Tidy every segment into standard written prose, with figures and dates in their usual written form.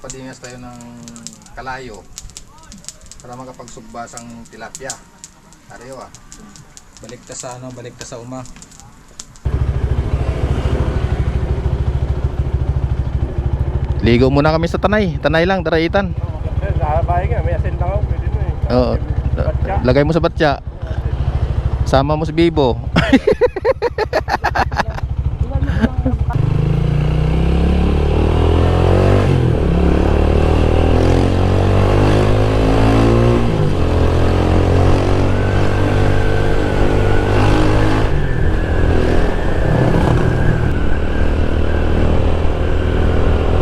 magpapadingas tayo ng kalayo para makapagsugba sang tilapia. Ariyo balik ta sa balik ta sa uma. Ligo muna kami sa tanay. Tanay lang, daraitan. Bahay nga, may asin lang ako, pwede mo eh. Oo. Lagay mo sa batya. Sama mo si Bibo.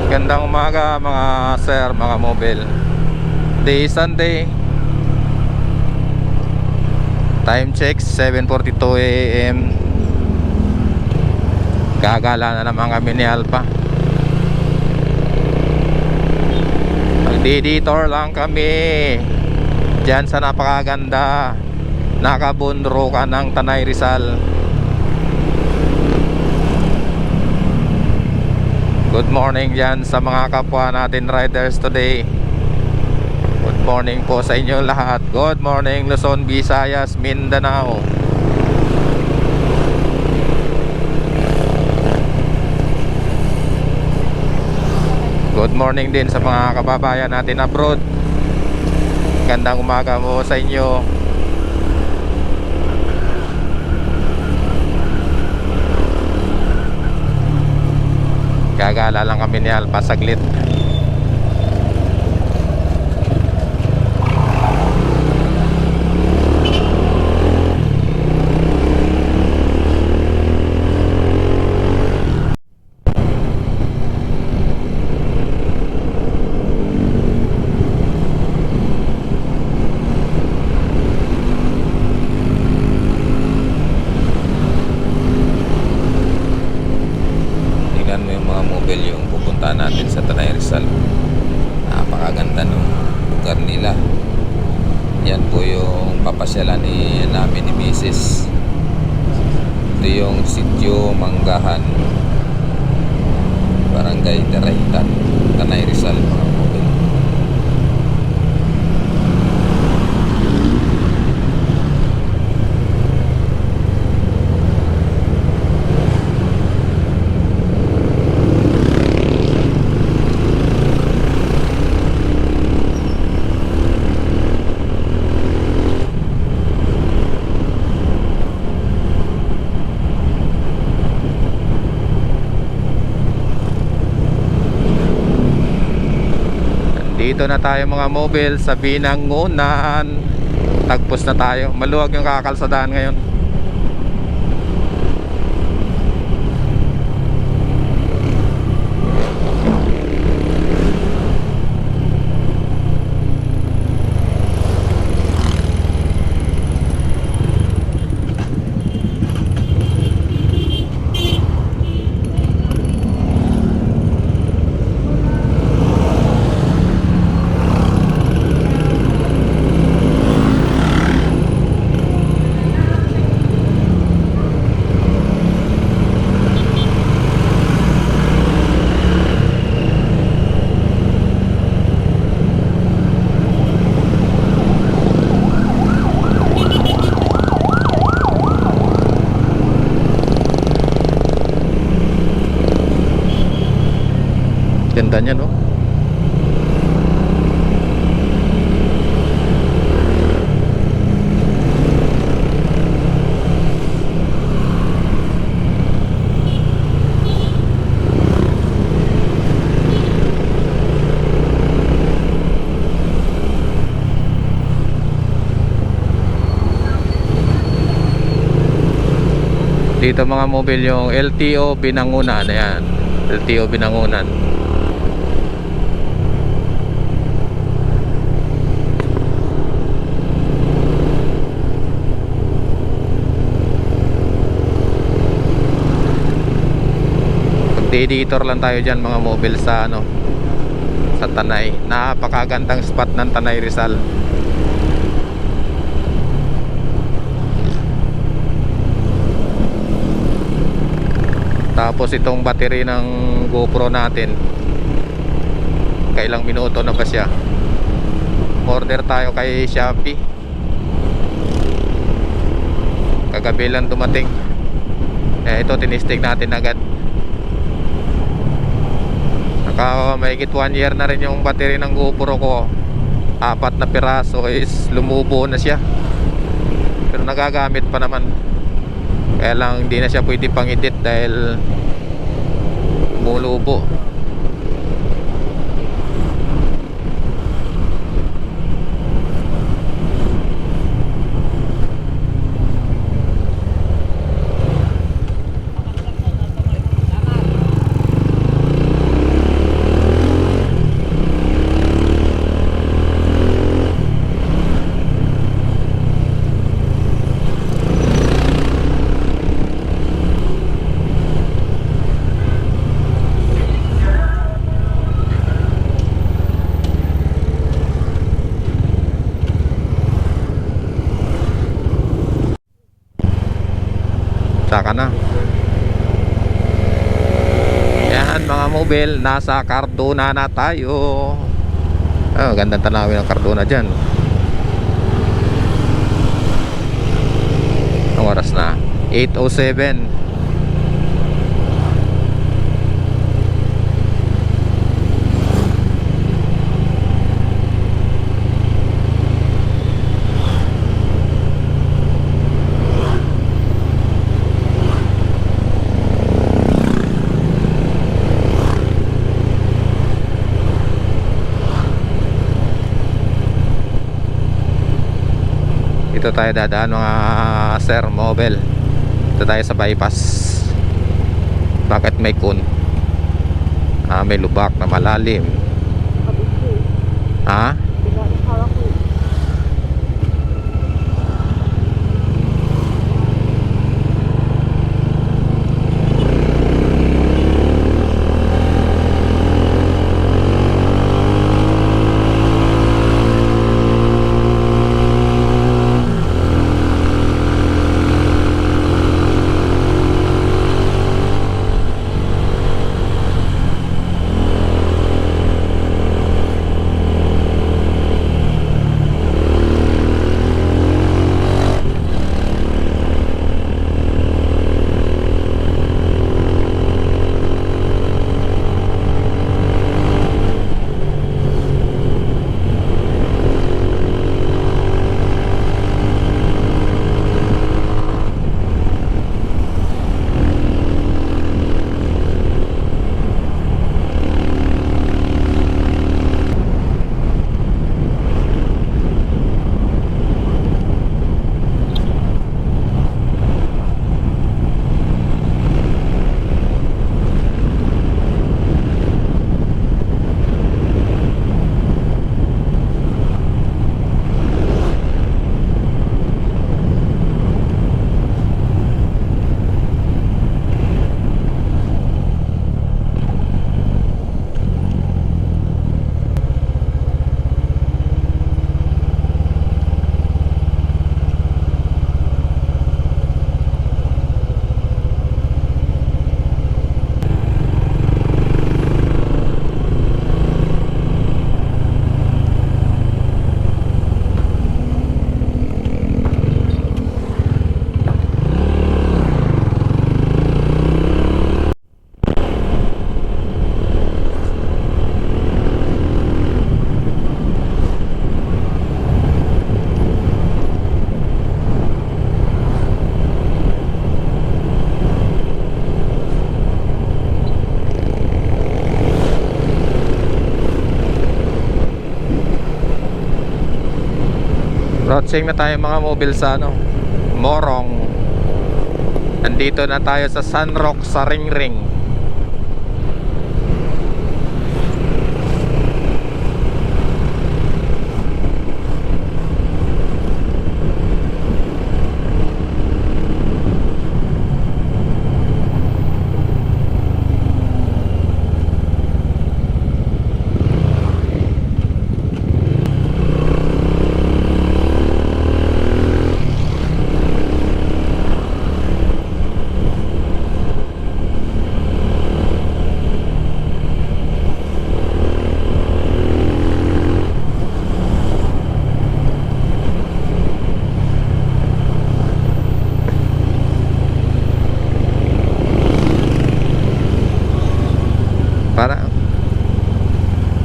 Gandang umaga mga sir, mga mobile. Day Sunday. Time check 7:42 AM. Gagala na naman kami ni Alpha. Magdi-detour lang kami diyan sa napakaganda nakabundukan ng Tanay Rizal. Good morning dyan sa mga kapwa natin riders today. Good morning po sa inyo lahat. Good morning Luzon, Visayas, Mindanao. Good morning din sa mga kababayan natin abroad. Gandang umaga po sa inyo. Gagala lang kami ni Alpha saglit. Yung pupunta natin sa Tanay Rizal. Napakaganda ng lugar nila. Yan po yung papasyalan namin ni Mrs. Ito yung Sitio Manggahan, Barangay Daraitan, Tanay Rizal mga mobile. Dito na tayo mga mobile sa Binangonan. Tagpos na tayo. Maluwag yung kakalsadaan ngayon. Ganda niya, no? Dito mga mobile yung LTO Binangonan. Ayan, LTO Binangonan. Mag-editor lang tayo dyan mga mobile sa sa Tanay. Napakagandang spot ng Tanay Rizal. Tapos itong battery ng GoPro natin Nakailang minuto na ba siya? Order tayo kay Shopee. Kagabi lang dumating. Ito tinistig natin agad. Mahigit 1 year na rin yung battery ng GoPro ko. 4 na piraso is lumubo na siya. Pero nagagamit pa naman. Kaya lang hindi na siya pwede pang edit dahil bulubo. Saka na. Yan mga mobile, nasa Cardona na tayo. Gandang tanawin ng Cardona dyan. Ang oras na 8:07. Dito tayo dadaan mga sir mobile. Dito tayo sa bypass. Bakit may kun? May lubak na malalim. Ha? Roadsing na tayo mga mobile sa Morong. Nandito na tayo sa San Roque sa Ring.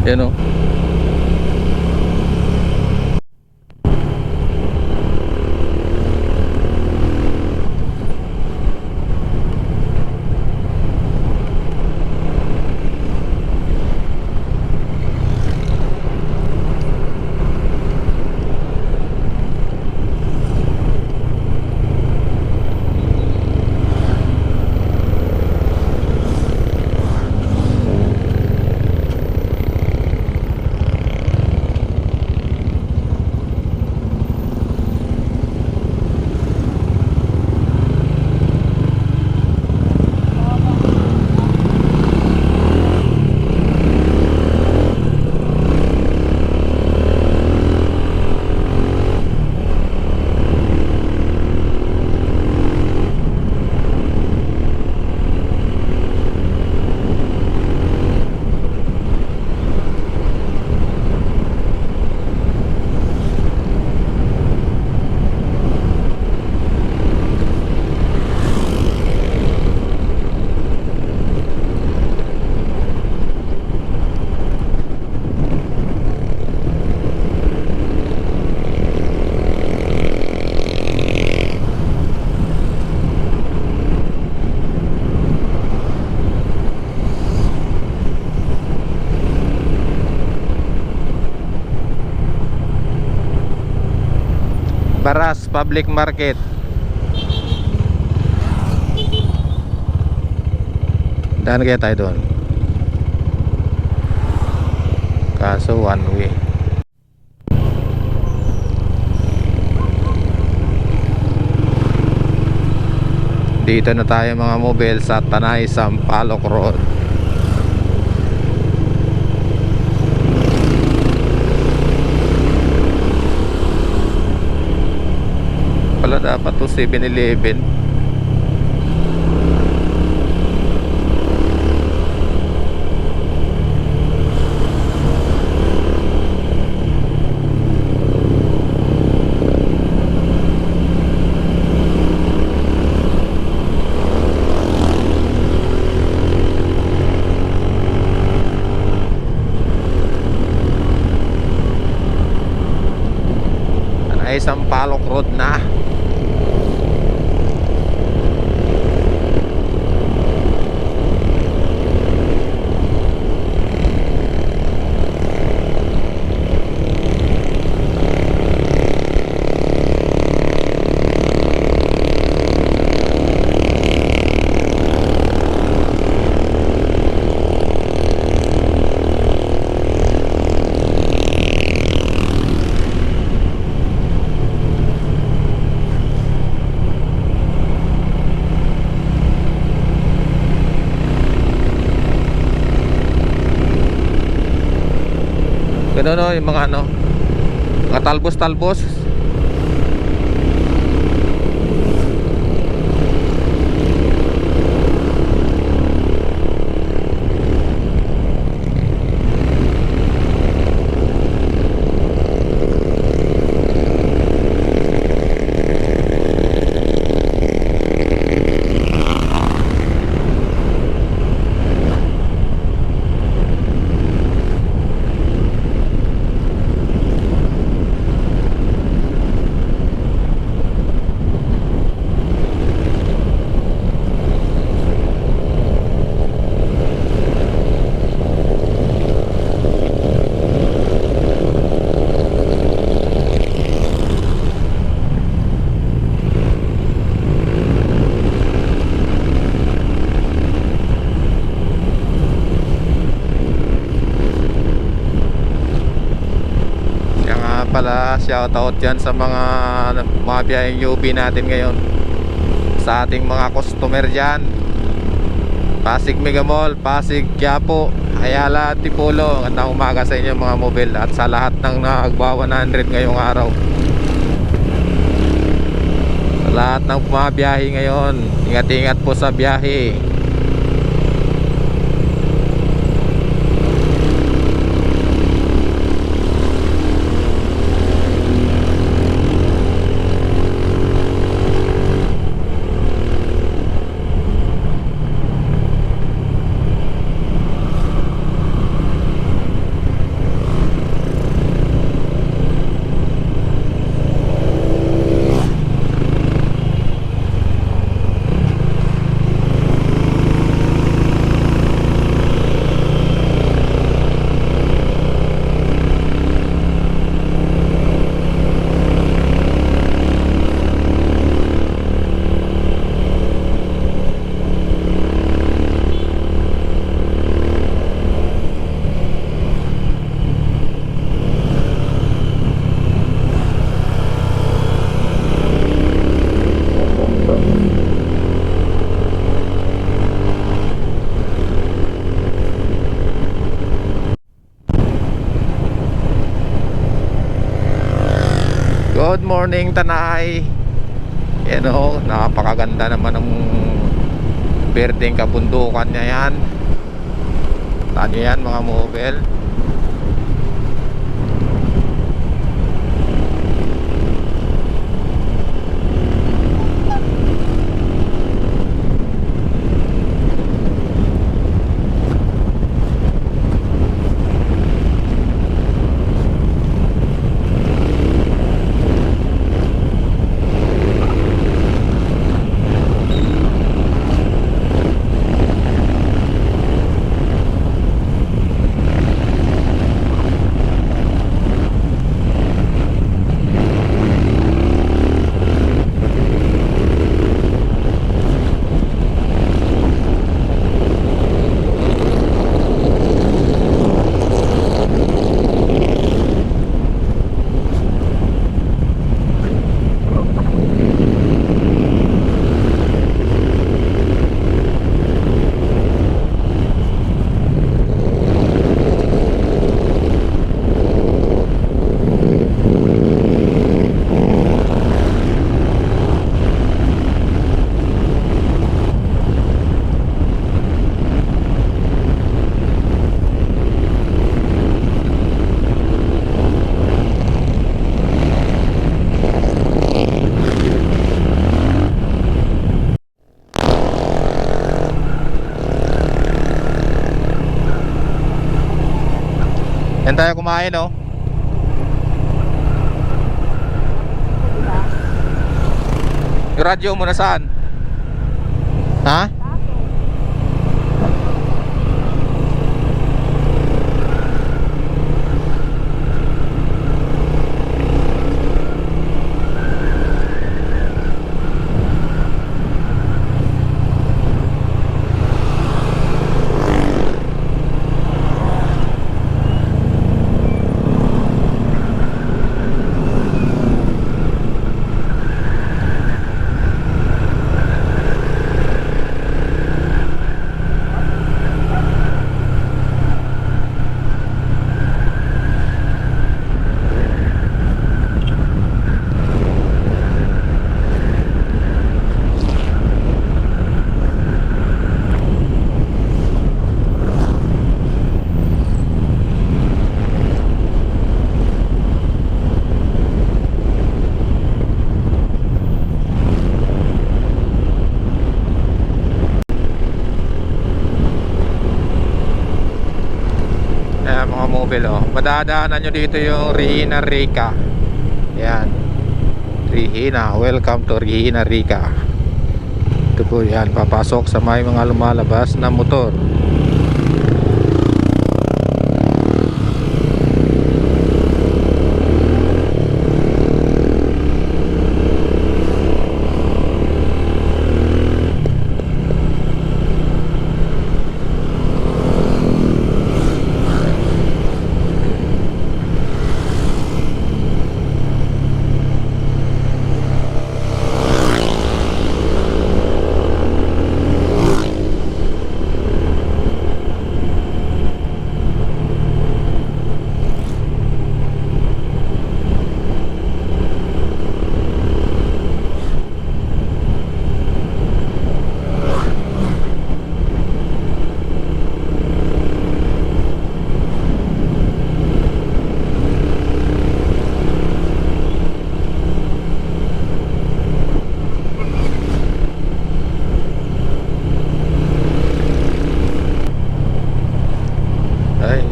Yan o. Baras Public Market. Daan kaya tayo doon. Kaso one way. Dito na tayo mga mobile sa Tanay Sampaloc Road. Pala dapat to 7-Eleven. Tanay Sampaloc Road na. Ganun o, yung mga ano, mga talbos-talbos. Pala shoutout yan sa mga biyaheng UP natin ngayon, sa ating mga customer dyan, Pasig Mega Mall, Pasig, Quiapo, Ayala, Tipolo. Gandang umaga sa inyo mga mobile, at sa lahat ng nagba 100 ngayong araw, sa lahat ng bumabiyahe ngayon, ingat-ingat po sa biyahe. morning, Tanay. Yan o, napakaganda naman ng berdeng kabundukan niya yan. Tanya yan mga mobile. Yan tayo kumain, oh. Yung radyo mo nasaan? Ha? Mga mobile, oh. Madadaanan nyo dito yung Regina Rica. Yan, Regina, welcome to Regina Rica. Ito po yan, papasok sa may mga lumalabas na motor.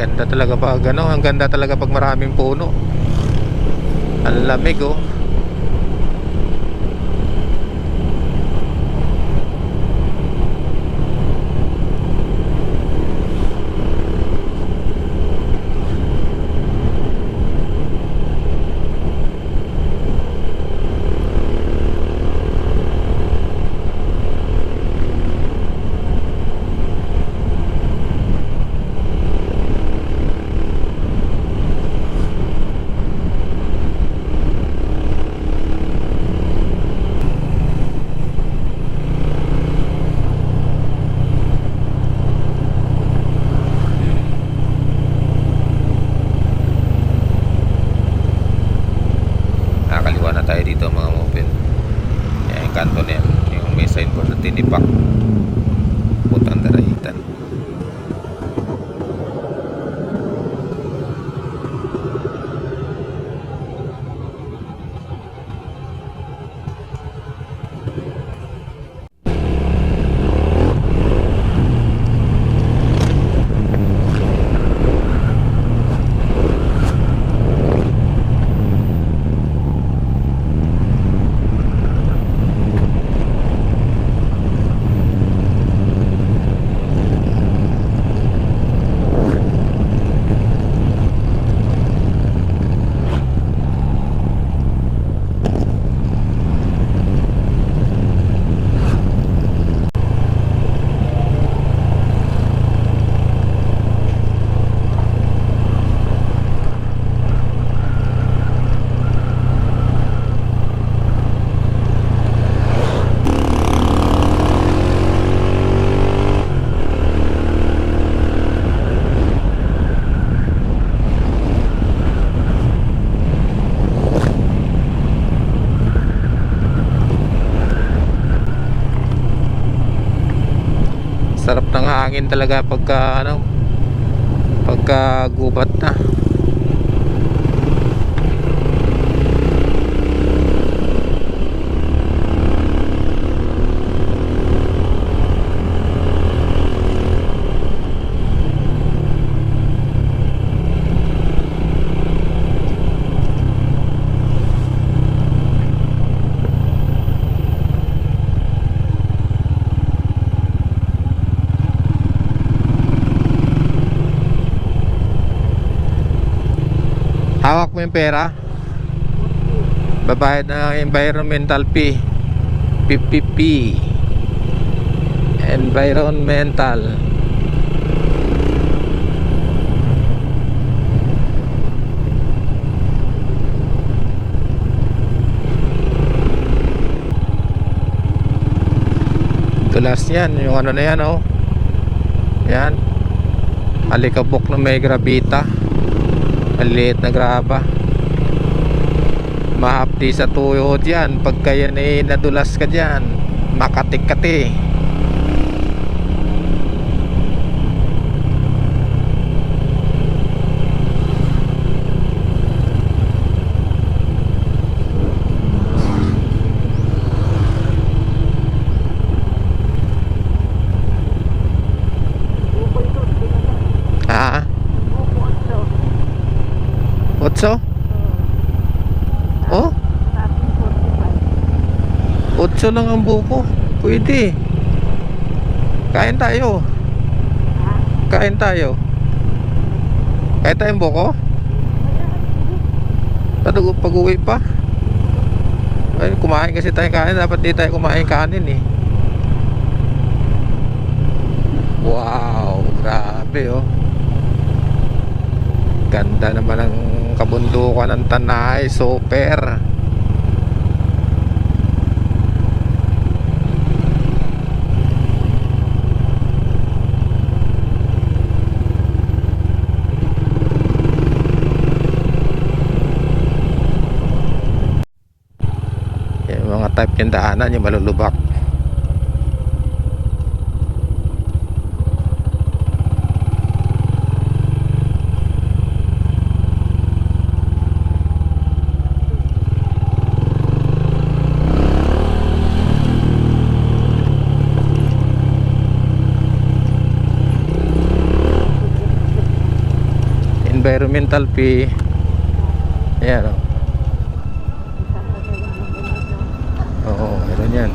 Ganda talaga pag ano, ang ganda talaga pag maraming puno. Ang lamig, oh. rin po sa Tinipak, Putang Daraitan. Sarap ng hangin talaga pagka pagka gubat na. Hawak mo yung pera, babayad ng environmental fee. PPP, environmental. Tulas yan, yung ano na yan, oh. Yan, alikabok na may grabita. Maliit na graba, mahapdi sa tuhod yan. Pagka yan ay nadulas ka dyan, makatik-kati. Otso? Oh? 8 lang ang buko. Pwede. Kain tayo. Kain tayo. Kain tayong buko? Pag-uwi pa. Ay, kumain kasi tayo kanin. Dapat di tayo kumain kanin eh. Wow, grabe oh. Ganda naman ang kabundukan ng Tanay. Super. Yung mga type yung daanan, yung malulubak. Environmental fee. Ayan o. Oo, meron yan.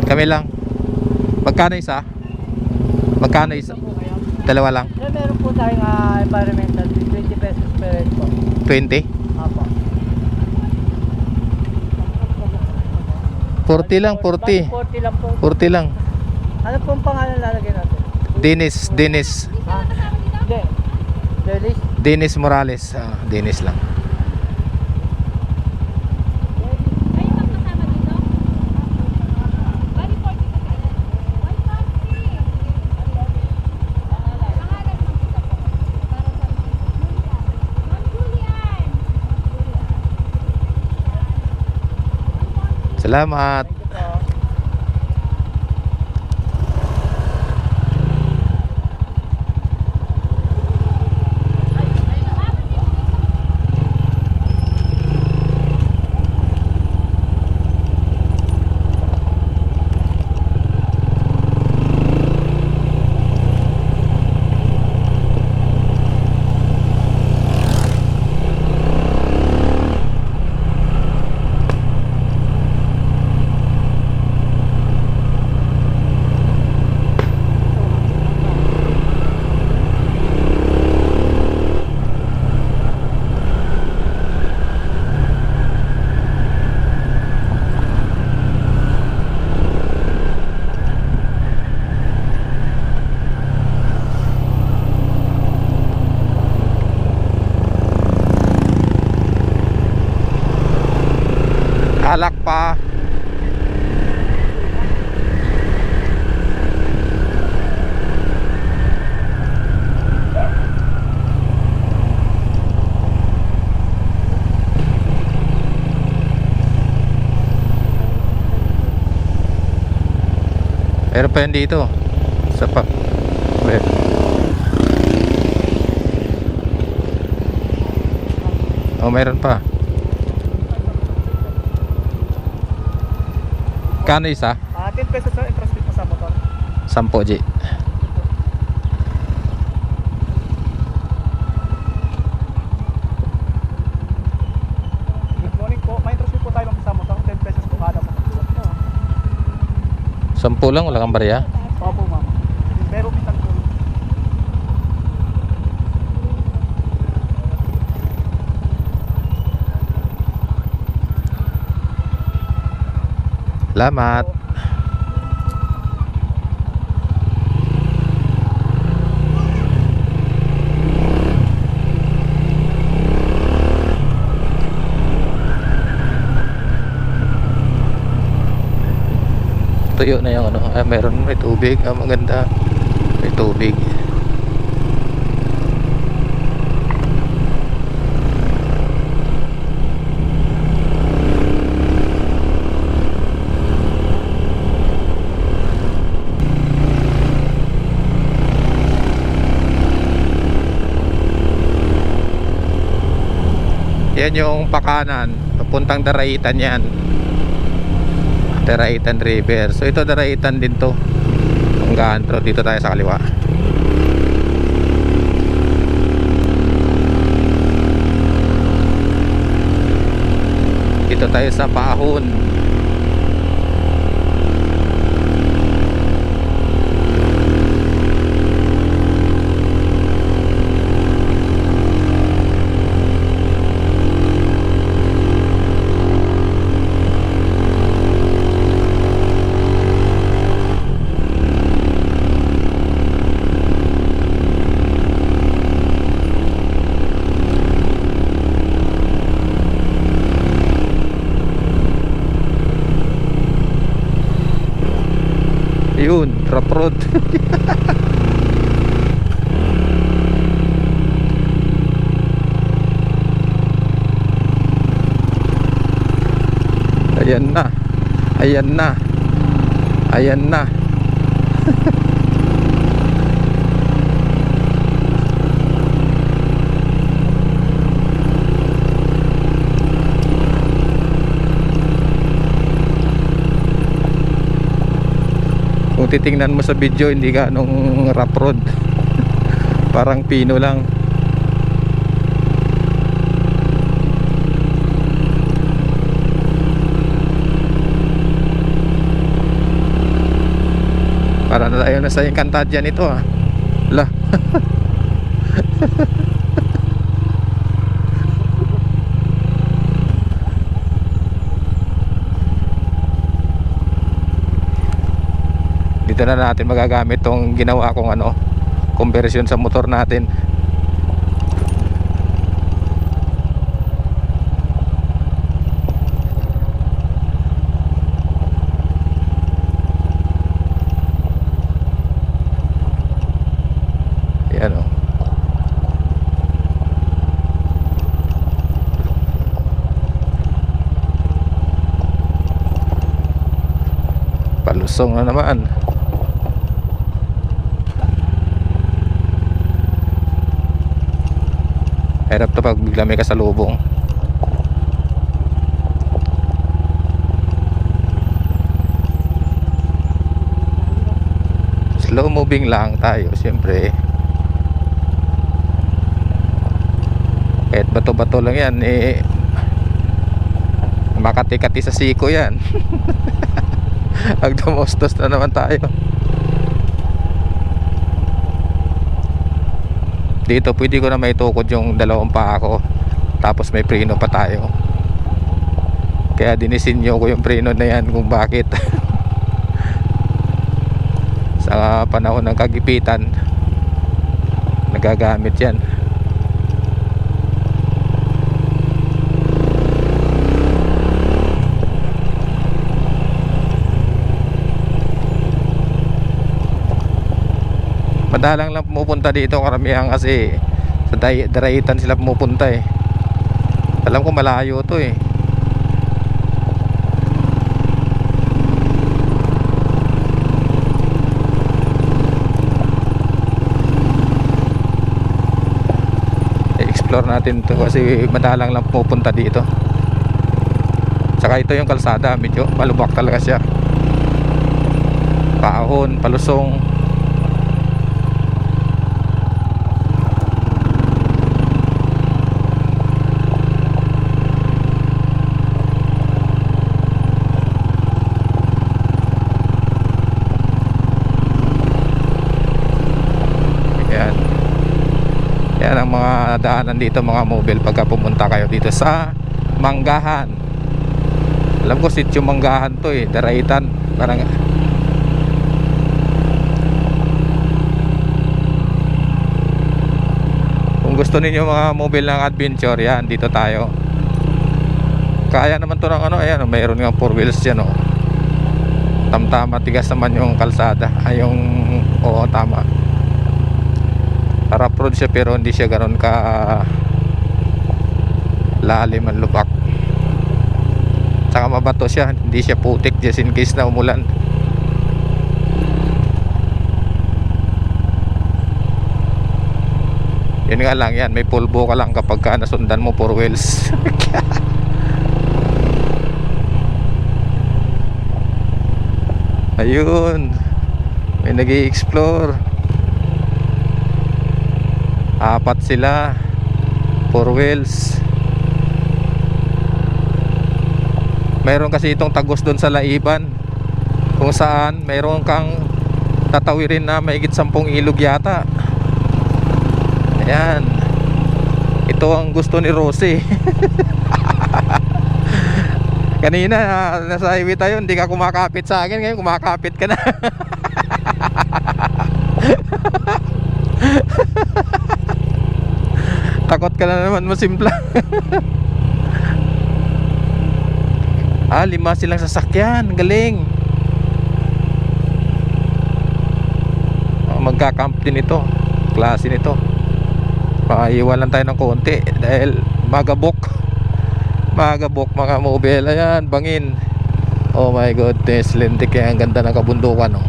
Kami lang. Magkano isa? Magkano isa? Dalawa lang. Meron po tayong environmental 20 pesos per head po. 20? Apo. 40 lang, 40. 40 lang po. 40 lang. Ano pong pangalan lalagay natin? Dennis Hindi. Delis? Dennis Morales. Dennis lang. Kayo bang kasama dito? Bali 40 ka kaya? Salamat. Thank you po. Alak pa. Meron pa yan dito. Isa pa. Oh, meron pa. Kano isa? 10 pesos sir, interest rate po sa motor. 10 G. Good morning po. May interest rate po tayo sa motor. 10 pesos po kada motor. 10 lang, wala kang barya. Opo ma'am. Pero pitang po. Salamat. Tuyo na yung ano. Meron, may tubig. Maganda. May tubig. Yan yung pakanan, papuntang Daraitan yan. Daraitan River. So ito Daraitan din to. Hanggang pero dito tayo sa kaliwa. Dito tayo sa Pahon. Yun, rough road. Ayan na. Ayan na. Ayan na. Kung titingnan mo sa video, hindi ka nung rough road. Parang pino lang. Para na tayo nasa Encantadia nito ah. Lah. Dito na natin magagamit tong ginawa kong ano, conversion sa motor natin. Ayan o. Lusong na naman. Hirap to pag bigla may kasalubong. Slow moving lang tayo, siyempre. Kahit bato-bato lang yan, eh, makati-kati sa siko yan. Agdumostos na naman tayo. Dito pwede ko na maitukod yung dalawang paa ko, tapos may preno pa tayo. Kaya dinisinyo ko yung preno na yan kung bakit. Sa panahon ng kagipitan nagagamit yan. Madalang lang pumupunta dito karamihan kasi sa Daraitan sila pumupunta eh. Alam ko malayo to eh. I-explore natin to kasi madalang lang pumupunta dito. Saka ito yung kalsada, medyo malubak talaga siya. Paahon, palusong. Yan ang mga daanan dito mga mobile pagka pumunta kayo dito sa Manggahan. Alam ko sitio Manggahan to eh, Daraitan. Parang kung gusto ninyo mga mobile ng adventure, yan dito tayo. Kaya naman to ng ano, ayan, mayroon nga 4 wheels dyan oh. Tamtama, tigas naman yung kalsada. Ay yung, oo tama. Rough road siya pero hindi siya ganoon ka lalim ang lupak. Saka mabato siya, hindi siya putik just in case na umulan. Yun nga lang yan, may pulbo ka lang kapag ka nasundan mo 4 wheels. Ayun, may nag-i-explore. Apat sila, 4 wheels. Mayroon kasi itong tagos doon sa Laiban, kung saan mayroon kang tatawirin na mahigit 10 ilog yata. Ayan, ito ang gusto ni Rosie. Kanina nasa highway tayo, hindi ka kumakapit sa akin, ngayon kumakapit ka na. Takot ka na naman masimpla. 5 silang sasakyan, galing. Magka-camp din ito, klase nito. Iwan lang tayo ng konti dahil magabok mga mobile. Ayan, bangin. Oh my goodness, lintik kaya ang ganda ng kabundukan oh.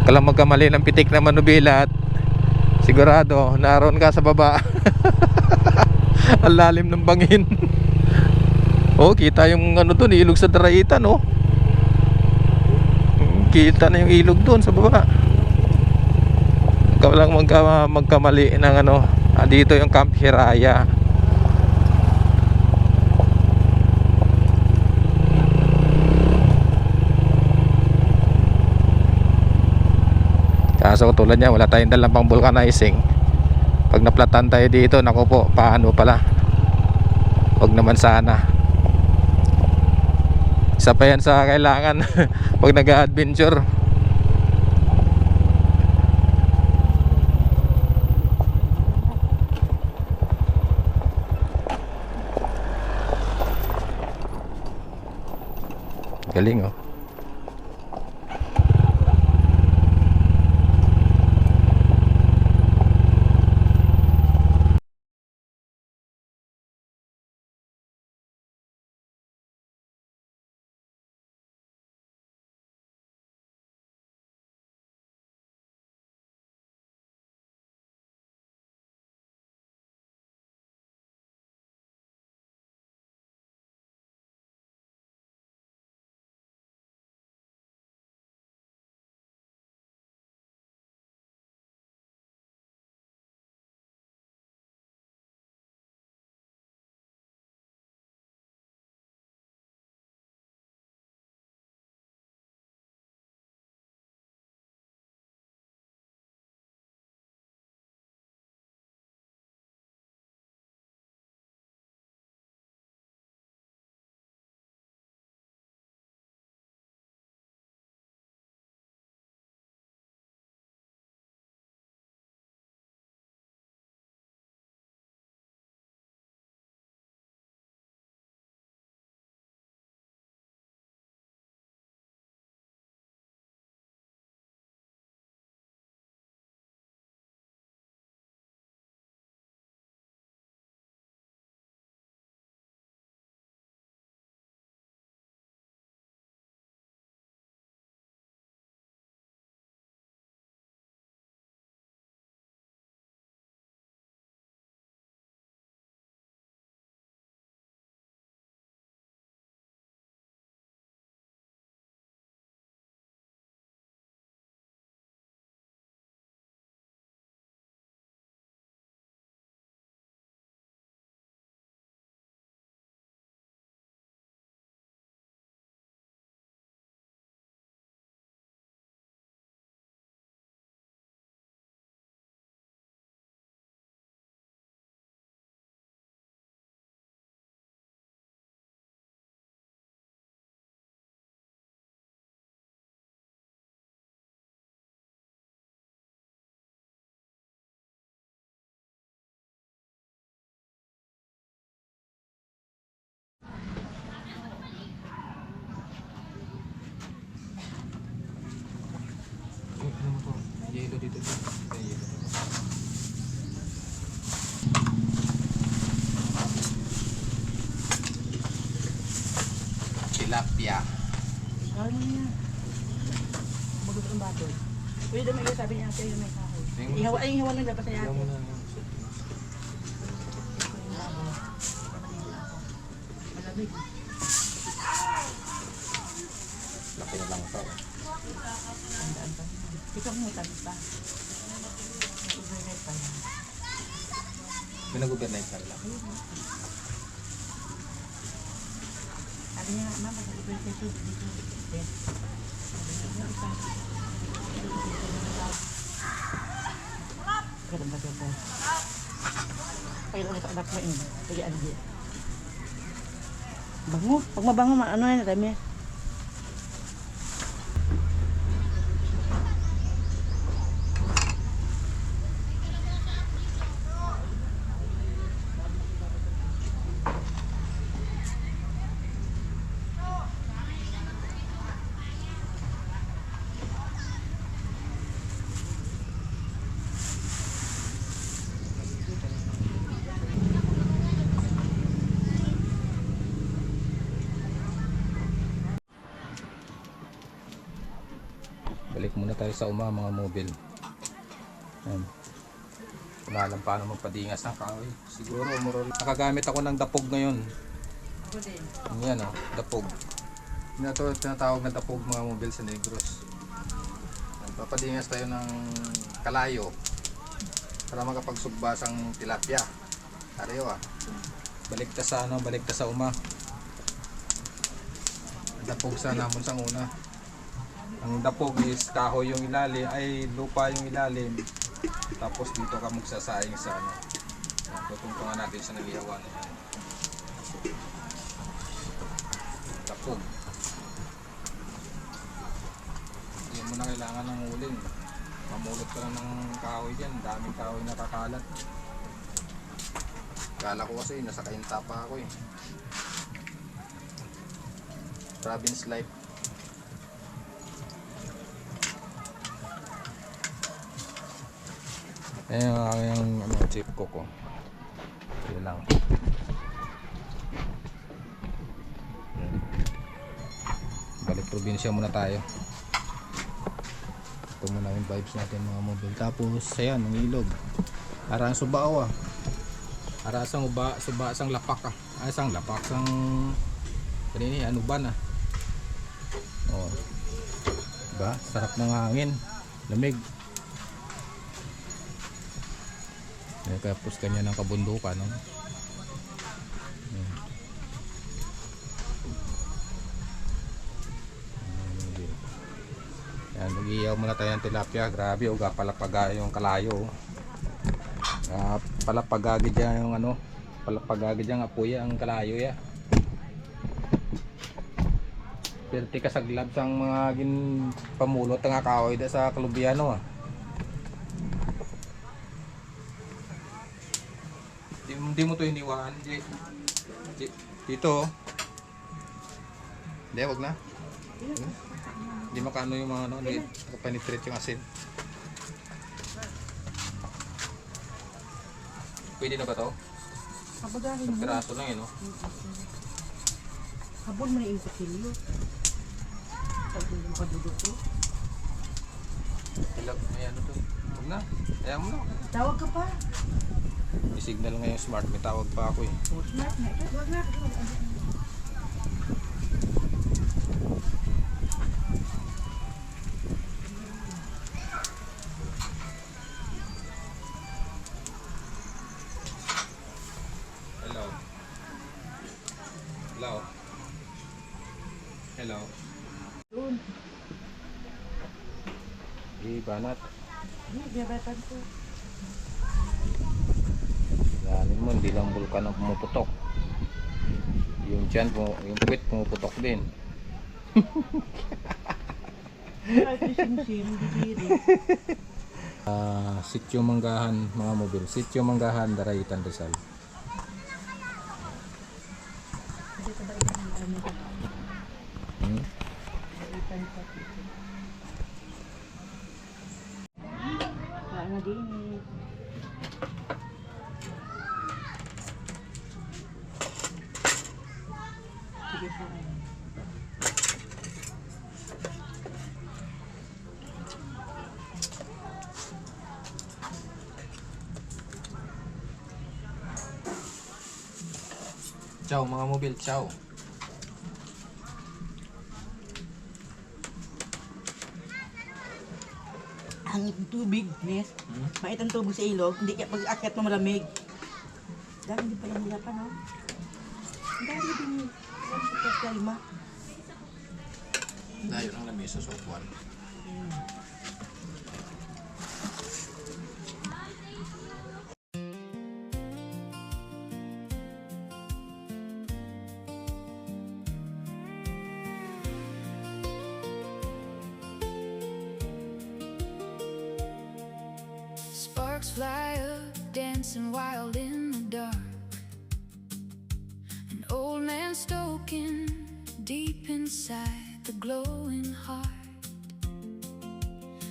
Kalang magkamali ng pitik na manubila at sigurado naroon ka sa baba. Ang lalim ng bangin. Oh, kita yung ano doon, ilog sa Daraitan oh. Kita na yung ilog doon sa baba. Ikaw lang magkamali ng ano. Dito yung Camp Hiraya. Kaso tulad niya, wala tayong dalang pang vulcanizing. Pag naplatan tayo dito, naku po, paano pala. Huwag naman sana. Isa pa yan sa kailangan pag nag-adventure. Galing oh. dito. Tilapia. Ano niya? Bagot ang baboy. Pwede may sabi niya kayo may kahoy. Ihawa ay ihawa lang dapat sa Tingnan yakin. mo na. Malamig. Laki na lang ito. Tandaan pa. Ikaw mo tabi pa. May overnight pa lang. May nag-overnight pa lang. Sabi niya, mama, sa overnight ito dito. Yes. Sabi niya, isa. Ganun ba siya po? Pagkita ko sa anak mo yun. Pagkita niya. Bango. Pag mabango, ano yan, dami. Balik muna tayo sa uma mga mobil. Ayan. Wala lang paano magpadingas ng kahoy. Siguro nakagamit ako ng dapog ngayon. Ako din. Yan o, dapog. Yan ito tinatawag na dapog mga mobil sa Negros. Papadingas tayo ng kalayo para makapagsugbasang tilapia. Ariyo ah. Balik ta sa ano, balik ta sa uma. Dapog sa namon sang una. Ang dapog is kahoy yung ilalim, ay lupa yung ilalim. Tapos dito ka magsasaing sa ano. Tutungtungan natin sa nalihawan. Dapog. Hindi mo na kailangan ng uling. Mamulot ka lang ng kahoy dyan. Daming kahoy na kakalat. Kala ko kasi nasa kainta pa ako eh. Province life. Ayan ang aking ano, chip ko ko. Yun lang. Balik probinsya muna tayo. Ito muna yung vibes natin mga mobile. Tapos ayan, ang ilog. Arang subao ah. Arasang suba sang lapak ah. Ay sang lapak sang kanini ano ba na. Oh. Diba? Sarap ng hangin. Lamig. Tapos kanya ng kabundukan no? Yan, mag-iyaw muna tayo ng tilapia. Grabe oh, palapaga yung kalayo. Palapagagi dyan yung ano, palapagagi dyan apoy ang kalayo ya. Perti ka sa glab sang mga gin pamulot nga kahoy da sa Kalubiano ah. Hindi mo to hiniwaan, dito. Hindi, wag na. Hindi makano yung mga ano, hindi penetrate yung asin. Pwede na ba to? Kabagahin Isang mo. piraso lang eh, no? Habol mo na yung kusilyo. Pag hindi mo kadudot ko. Ilag, may ano to. Wag na, ayaw mo na. Tawag ka pa. May signal ngayon smart, may tawag pa ako eh. Oh, smart na ito. Huwag na. Hello. Hello. Hello. Doon. Banat. Hindi, biyabatan ko. Yanin mo, hindi lang bulkan ang pumuputok. Yung tiyan, yung puwit pumuputok din. Ay, sim-sim, didiri. Sitio Manggahan mga mobil. Sitio Manggahan, Daraitan, Rizal. Hindi ka ba itan ng ano? Itan pa. na din eh. Sige po. Ciao mga mobil, ciao. Ang tubig, Nes, mait ang tubig sa ilog, hindi kaya pag-akyat mo malamig. Dami din pala nila pa, no? Ang dami din sa kalma. Layo ng lamesa sa upuan. Sparks fly up, dancing wild in the dark. An old man stoking deep inside the glowing heart.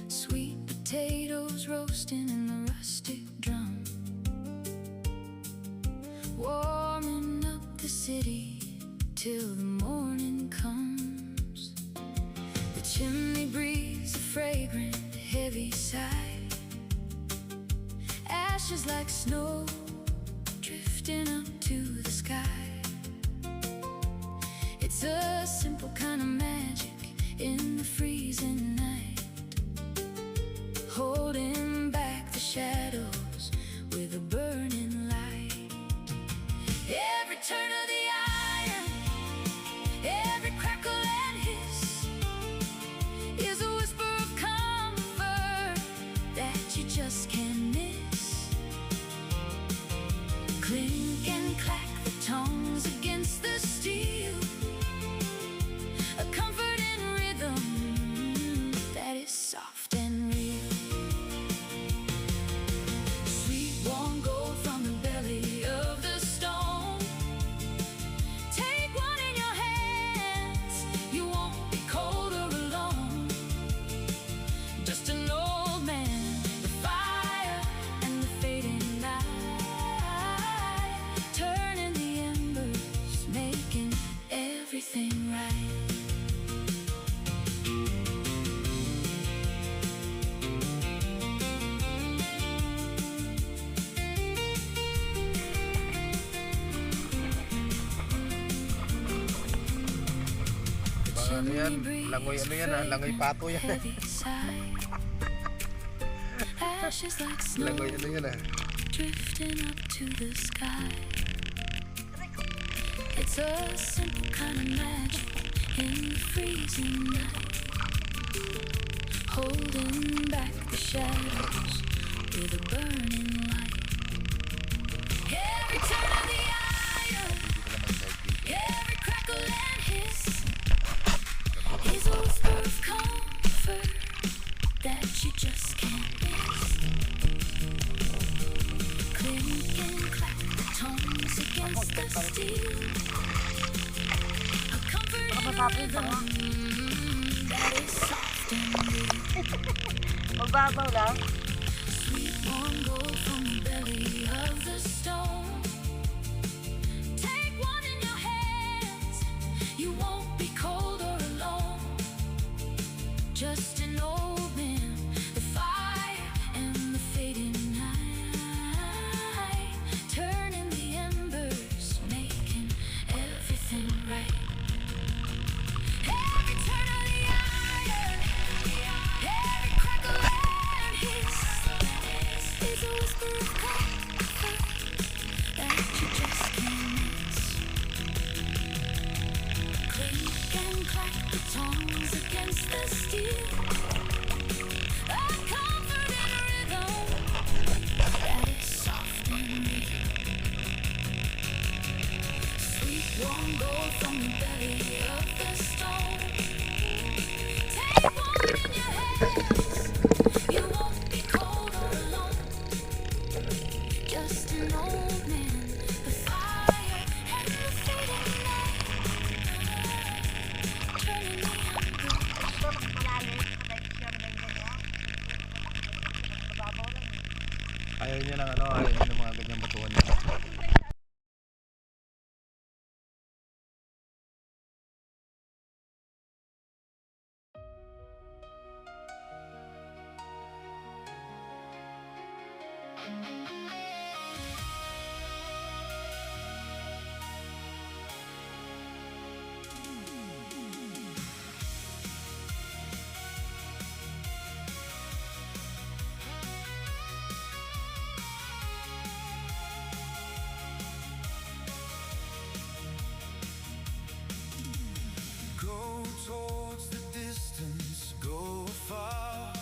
Sweet potatoes roasting in the rustic drum, warming up the city till the morning comes. The chimney breathes a fragrant, heavy sigh. Ashes like snow drifting up to the sky. It's a simple kind of magic in the freezing night, holding back the shadows with a burning light. Every turn of the iron, every crackle and hiss is a whisper of comfort that you just can't miss. Clink and clack the tongues against the steel, a comforting rhythm that is soft and real. Sweet warm gold from the belly of the stone. Take one in your hands, you won't be cold or alone. Just an old man, the fire and the fading night, turning the embers, making everything right. Ano yan? Langoy ano yan ah? Langoy pato yan. Langoy ano yan ah? Drifting up to the sky. It's a simple kind of magic in the freezing night, holding back the shadows with a burning light. Every turn of the iron, every crackle and hiss is a whisper of comfort that you just can't miss. Clink and clack the tongues against the steel, a comforting rhythm that is soft and real. Magbabaw lang. Sweet warm gold from the belly of the stone. Take one in your hands, you won't be cold or alone. Just an old man, the fire and the fading night, turning the embers, making everything right. Every turn of the iron, every crackle and hiss is a whisper of comfort that you just can't miss. Clink and clack the tongues against the steel, a comforting rhythm that is soft and real. Sweet warm gold from the belly of the stone. Take one in your hands, you won't be cold or alone. Just an old man, the fire and the fading night, turning the embers. Malalim sa texture ng ganyan. Magbabaw lang. Ayaw niya ng ano, ayaw niya ng mga ganyang batuan niya. Go towards the distance, go far.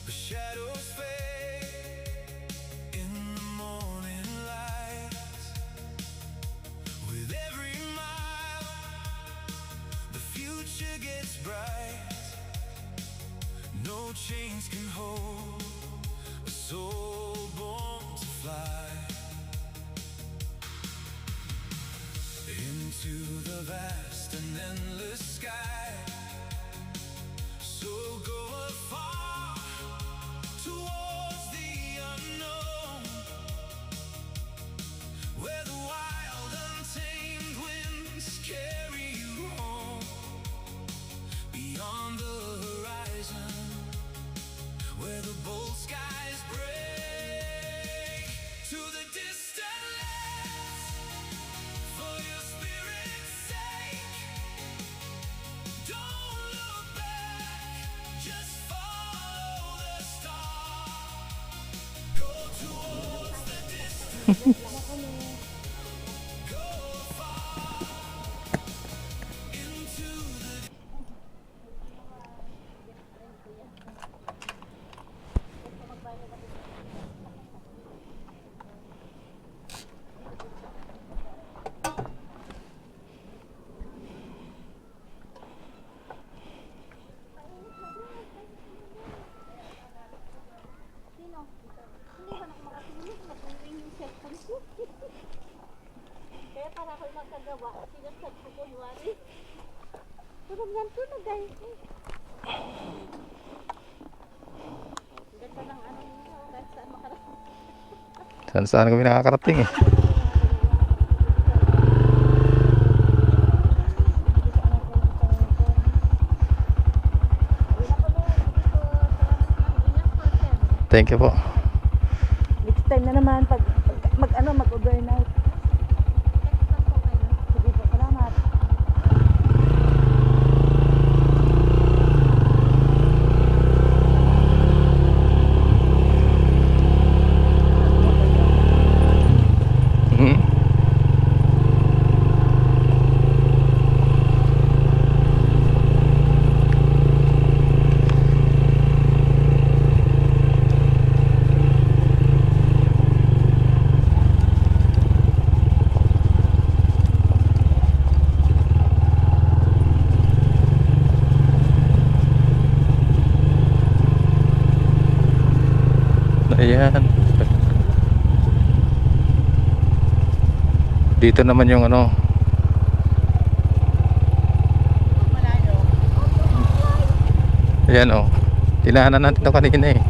The shadows fade in the morning light. With every mile, the future gets bright. No chains can hold a soul born to fly. Into the vast and endless sky. So go afar towards the unknown, where the wild untamed winds carry you home. Beyond the horizon, where the bold skies break. To the distant lands, for your spirit's sake. Don't look back, just follow the star. Go towards the distance. Go far into the Kaya para ako magkagawa, sinasad ko kunwari. Tulong yan to na guys. Ganda ng ano nyo, kahit saan makarating. Saan saan kami nakakarating eh. Thank you po. Next time na naman, pag mag-overnight. Sige po, salamat. Mhm. Ayan. Dito naman yung ano. Ayan oh. Tinahanan natin ito kanina eh.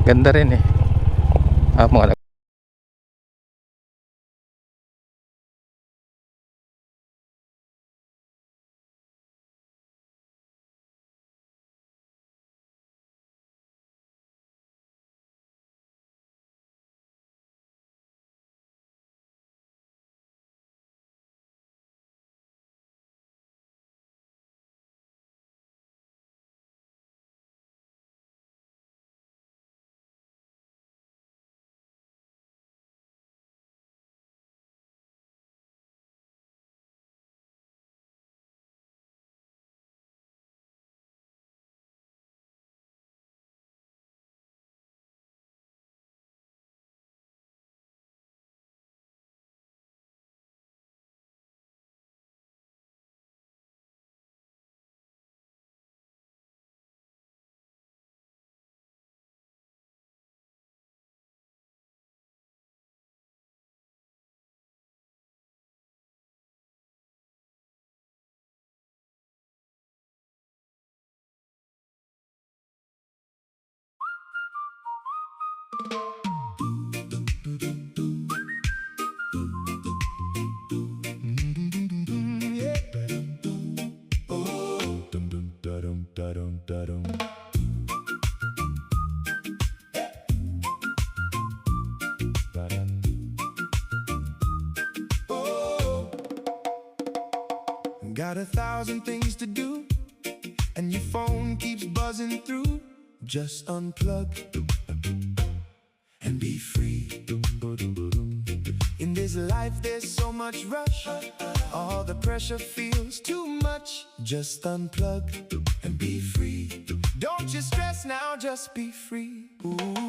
Ganda rin eh. Mga Oh, got 1,000 things to do, and your phone keeps buzzing through. Just unplug and be free. In this life there's so much rush, all the pressure feels too much. Just unplug and be free. Don't you stress now, just be free. Ooh.